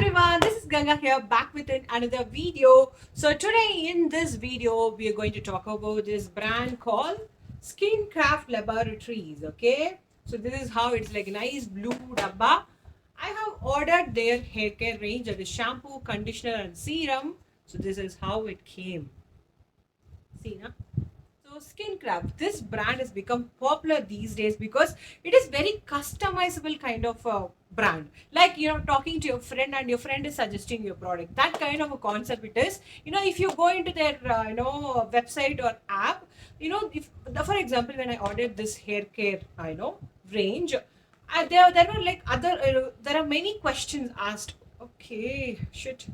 everyone, this is Ganga here back with another video. So today in this video we are going to talk about this brand called SKINKRAFT Laboratories. Okay, so this is how it's like a nice blue dabba. I have ordered their hair care range, that is shampoo, conditioner and serum. So this is how it came. See na? So SKINKRAFT, this brand has become popular these days because it is very customizable kind of brand. Like, talking to your friend and your friend is suggesting your product. That kind of a concept it is. If you go into their, website or app, if, for example, when I ordered this hair care, range, there were like there are many questions asked. Okay, shit.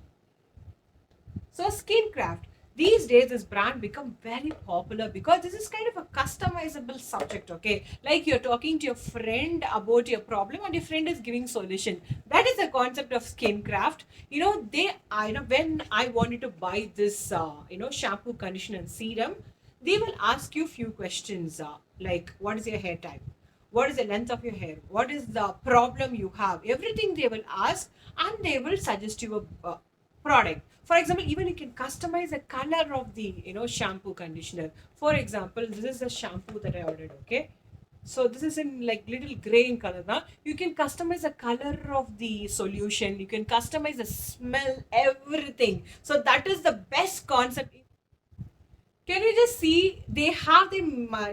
So SKINKRAFT. These days, this brand become very popular because this is kind of a customizable subject. Okay, like you're talking to your friend about your problem, and your friend is giving solution. That is the concept of SKINKRAFT. When I wanted to buy this, shampoo, conditioner, and serum, they will ask you few questions, like what is your hair type, what is the length of your hair, what is the problem you have, everything they will ask, and they will suggest you a product. For example, even you can customize the color of the shampoo, conditioner. For example, this is the shampoo that I ordered. Okay, so this is in like little gray in color. Now you can customize the color of the solution, you can customize the smell, everything. So that is the best concept. Can you just see? They have the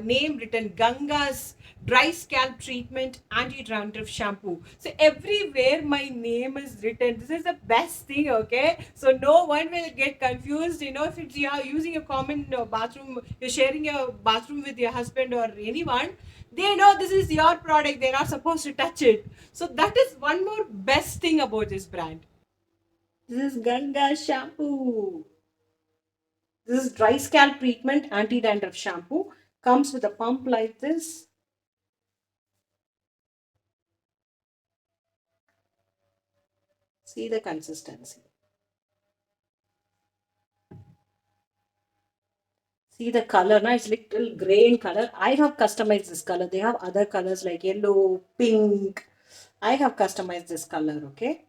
name written, Ganga's dry scalp treatment anti-dandruff shampoo. So everywhere my name is written. This is the best thing, okay? So no one will get confused. If it's, you are using a common bathroom, you're sharing your bathroom with your husband or anyone, they know this is your product. They're not supposed to touch it. So that is one more best thing about this brand. This is Ganga shampoo. This is dry scalp treatment anti-dandruff shampoo. Comes with a pump like this. See the consistency. See the color. Now it's little gray in color. I have customized this color. They have other colors like yellow, pink. I have customized this color. Okay.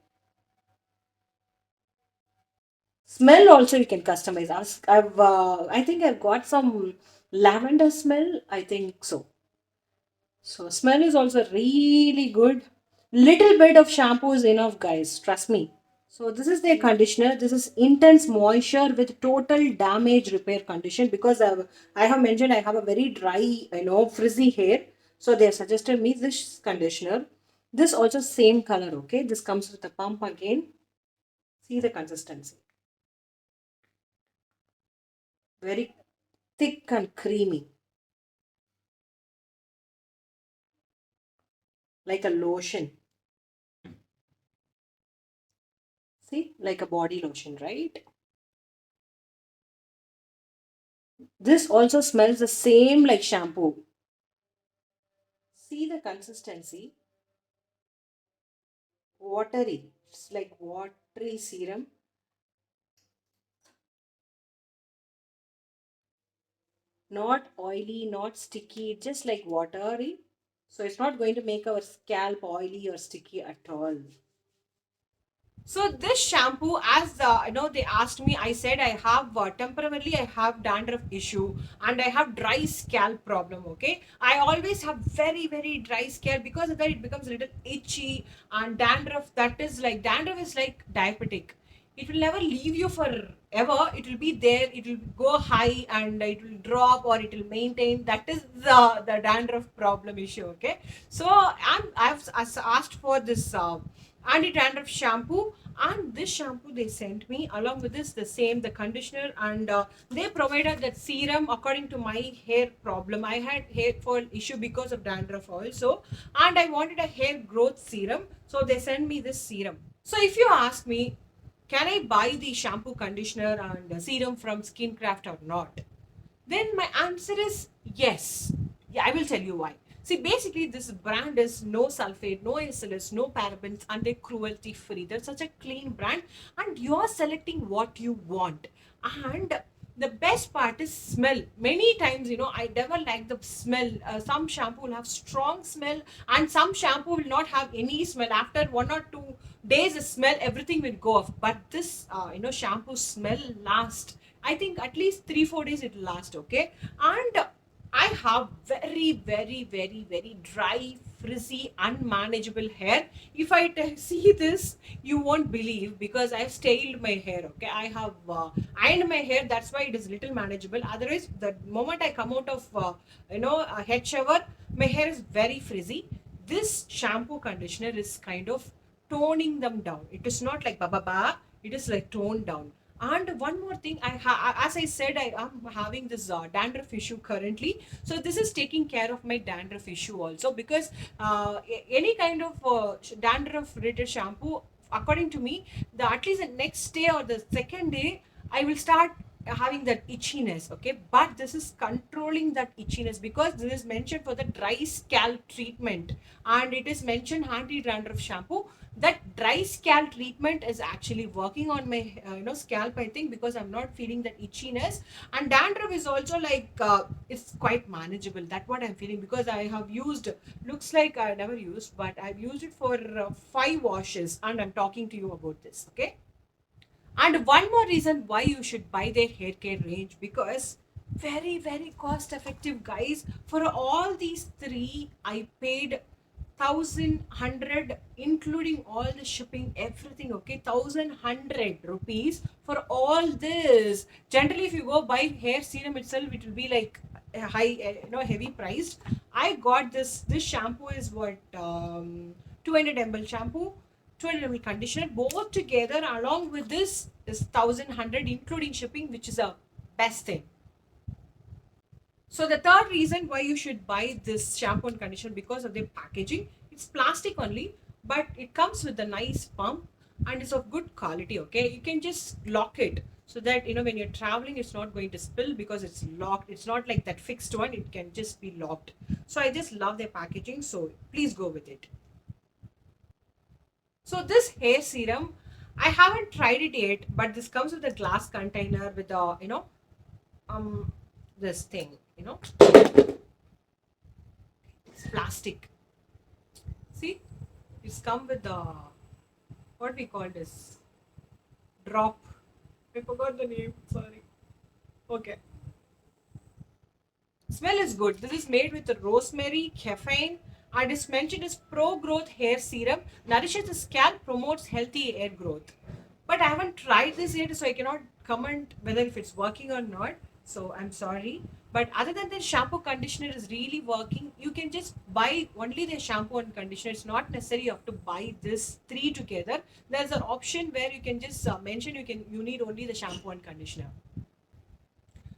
Smell also you can customize. I think I've got some lavender smell. I think so. So smell is also really good. Little bit of shampoo is enough, guys. Trust me. So this is their conditioner. This is intense moisture with total damage repair condition because I have mentioned I have a very dry, frizzy hair. So they have suggested me this conditioner. This also same color, okay? This comes with a pump again. See the consistency. Very thick and creamy. Like a lotion. See? Like a body lotion, right? This also smells the same like shampoo. See the consistency. Watery. It's like watery serum. Not oily, not sticky, just like watery. So it's not going to make our scalp oily or sticky at all. So this shampoo, as they asked me, I said I have temporarily I have dandruff issue and I have dry scalp problem. Okay, I always have very dry scalp. Because of that it becomes a little itchy, and dandruff is like diabetic. It will never leave you forever. It will be there. It will go high and it will drop, or it will maintain. That is the dandruff problem issue. Okay, so I've asked for this anti-dandruff shampoo, and this shampoo they sent me along with this the same the conditioner, and they provided that serum according to my hair problem. I had hair fall issue because of dandruff also, and I wanted a hair growth serum, so they sent me this serum. So if you ask me, can I buy the shampoo, conditioner and serum from SKINKRAFT or not, then my answer is yes. Yeah, I will tell you why. See, basically, this brand is no sulfate, no SLS, no parabens, and they're cruelty free. They're such a clean brand, and you're selecting what you want. And The best part is smell. Many times, I never like the smell. Some shampoo will have strong smell, and some shampoo will not have any smell. After 1 or 2 days, the smell, everything will go off. But this, shampoo smell last. I think at least 3 4 days it will last. Okay, and I have very, very, very, very dry, frizzy, unmanageable hair. If I see this, you won't believe, because I've styled my hair. Okay, I have ironed my hair. That's why it is little manageable. Otherwise, the moment I come out of a head shower, my hair is very frizzy. This shampoo conditioner is kind of toning them down. It is not like ba ba ba. It is like toned down. And one more thing, as I said, I am having this dandruff issue currently. So this is taking care of my dandruff issue also, because any kind of dandruff related shampoo, according to me, the at least the next day or the second day, I will start having that itchiness. Okay, but this is controlling that itchiness, because this is mentioned for the dry scalp treatment, and it is mentioned anti-dandruff shampoo. That dry scalp treatment is actually working on my scalp, I think, because I'm not feeling that itchiness. And dandruff is also like it's quite manageable. That's what I'm feeling, because I have used, looks like I never used, but I've used it for 5 washes, and I'm talking to you about this. Okay, and one more reason why you should buy their hair care range, because very, very cost effective, guys. For all these three, I paid 1,100, including all the shipping, everything. Okay, 1,100 rupees for all this. Generally, if you go buy hair serum itself, it will be like a high, heavy priced. I got this shampoo is what 200 ml shampoo, 200 ml conditioner, both together along with this is 1,100, including shipping, which is a best thing. So the third reason why you should buy this shampoo and conditioner, because of the packaging. It's plastic only, but it comes with a nice pump, and it's of good quality. Okay, you can just lock it, so that when you're traveling, it's not going to spill, because it's locked. It's not like that fixed one, it can just be locked. So I just love their packaging, so please go with it. So this hair serum, I haven't tried it yet, but this comes with a glass container with a this thing, it's plastic. See, it's come with the, what we call this, drop. I forgot the name, sorry. Okay, smell is good. This is made with the rosemary, caffeine, and is mentioned as pro growth hair serum, nourishes the scalp, promotes healthy hair growth. But I haven't tried this yet, so I cannot comment whether if it's working or not. So I'm sorry. But other than the shampoo, conditioner is really working. You can just buy only the shampoo and conditioner. It's not necessary you have to buy this three together. There's an option where you can just mention you need only the shampoo and conditioner.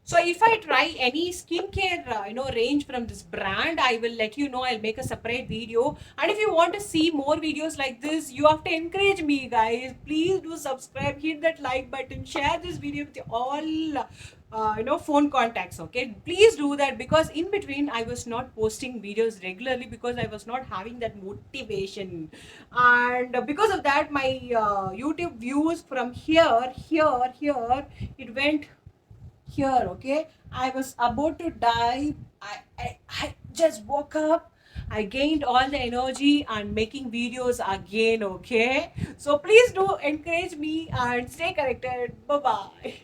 So if I try any skincare, range from this brand, I will let you know. I'll make a separate video. And if you want to see more videos like this, you have to encourage me, guys. Please do subscribe, hit that like button, share this video with all, phone contacts. Okay, please do that, because in between I was not posting videos regularly, because I was not having that motivation, and because of that, my YouTube views from here, it went here. Okay, I was about to die. I just woke up, I gained all the energy and making videos again. Okay, so please do encourage me and stay connected. Bye bye.